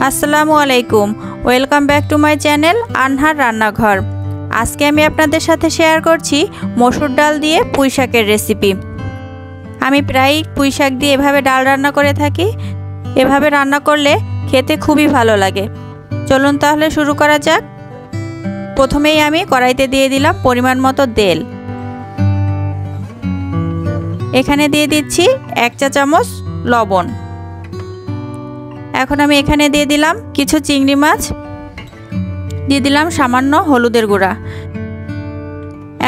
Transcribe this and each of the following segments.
আসসালামু আলাইকুম, welcome back to my channel আনহার রান্নাঘর। আজকে আমি আপনাদের সাথে শেয়ার করছি মসুর ডাল দিয়ে পুঁই শাকের রেসিপি। আমি প্রায়ই পুঁই শাক দিয়ে এভাবে ডাল রান্না করে থাকি। এভাবে রান্না করলে খেতে খুবই ভালো লাগে। চলুন তাহলে শুরু করা যাক। প্রথমেই আমি কড়াইতে দিয়ে দিলাম পরিমাণ মতো তেল। এখানে দিয়ে দিচ্ছি 1 চা চামচ লবণ। এখন আমি এখানে দিয়ে দিলাম কিছু চিংড়ি মাছ, দিয়ে দিলাম সামান্য হলুদের গুঁড়া।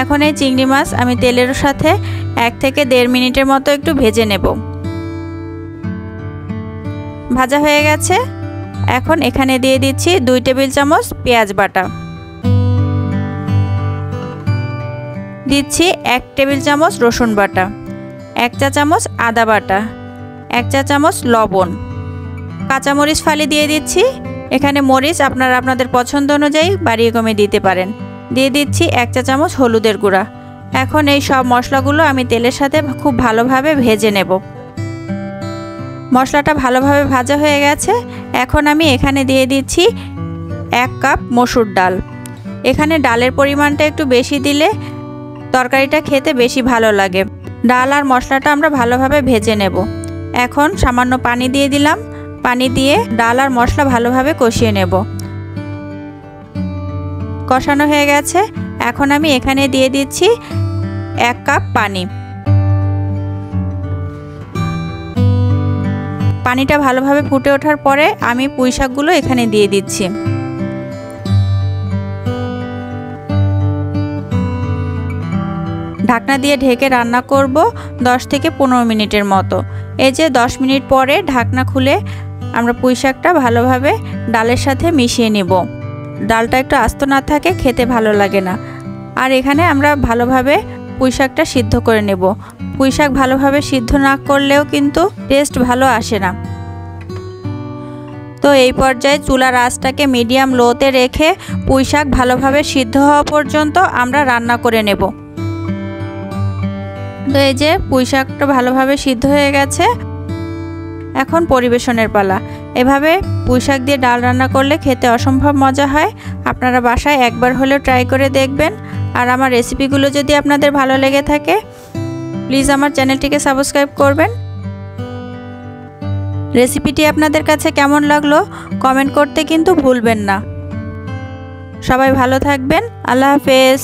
এখন এই চিংড়ি মাছ আমি তেলের সাথে 1 থেকে 1.5 মিনিটের মতো একটু ভেজে নেব। ভাজা হয়ে গেছে। এখন এখানে দিয়ে দিচ্ছি 2 টেবিল চামচ পেঁয়াজ বাটা, দিচ্ছি 1 টেবিল চামচ রসুন বাটা, 1 চা চামচ আদা বাটা, 1 চা চামচ লবণ, কাঁচামরিচ ফালি দিয়ে দিচ্ছি। এখানে মরিচ আপনারা আপনাদের পছন্দ অনুযায়ী বাড়িয়ে কমে দিতে পারেন। দিয়ে দিচ্ছি 1 চা চামচ হলুদের গুঁড়া। এখন এই সব মশলাগুলো আমি তেলের সাথে খুব ভালোভাবে ভেজে নেব। মশলাটা ভালোভাবে ভাজা হয়ে গেছে। এখন আমি এখানে দিয়ে দিচ্ছি 1 কাপ মসুর ডাল। এখানে ডালের পরিমাণটা একটু বেশি দিলে তরকারিটা খেতে বেশি ভালো লাগে। ডাল আর মশলাটা আমরা ভালোভাবে ভেজে নেব। এখন সামান্য পানি দিয়ে দিলাম। পানি দিয়ে ডাল আর মশলা ভালোভাবে কষিয়ে নেব। কষানো হয়ে গেছে। এখন আমি এখানে দিয়ে দিচ্ছি 1 কাপ পানি। পানিটা ভালোভাবে ফুটে ওঠার পরে আমি পুঁই শাকগুলো এখানে দিয়ে দিচ্ছি। ঢাকনা দিয়ে ঢেকে রান্না করব 10 থেকে 15 মিনিটের মতো। এই যে 10 মিনিট পরে ঢাকনা খুলে আমরা পুঁই শাকটা ভালোভাবে ডালের সাথে মিশিয়ে নেব। ডালটা একটু আস্ত না থাকে খেতে ভালো লাগে না। আর এখানে আমরা ভালোভাবে পুঁই শাকটা সিদ্ধ করে নেব। পুঁই শাক ভালোভাবে সিদ্ধ না করলেও কিন্তু টেস্ট ভালো আসে না। তো এই পর্যায়ে চুলার আঁচটাকে মিডিয়াম লোতে রেখে পুঁই শাক ভালোভাবে সিদ্ধ হওয়া পর্যন্ত আমরা রান্না করে নেব। তো এই যে পুঁই শাকটা ভালোভাবে সিদ্ধ হয়ে গেছে। এখন পরিবেশনের পালা। এভাবে পুঁই শাক দিয়ে ডাল রান্না করলে খেতে অসম্ভব মজা হয়। আপনারা বাসায় একবার হলেও ট্রাই করে দেখবেন। আর আমার রেসিপিগুলো যদি আপনাদের ভালো লেগে থাকে প্লিজ আমার চ্যানেলটিকে সাবস্ক্রাইব করবেন। রেসিপিটি আপনাদের কাছে কেমন লাগলো কমেন্ট করতে কিন্তু ভুলবেন না। সবাই ভালো থাকবেন। আল্লাহ হাফেজ।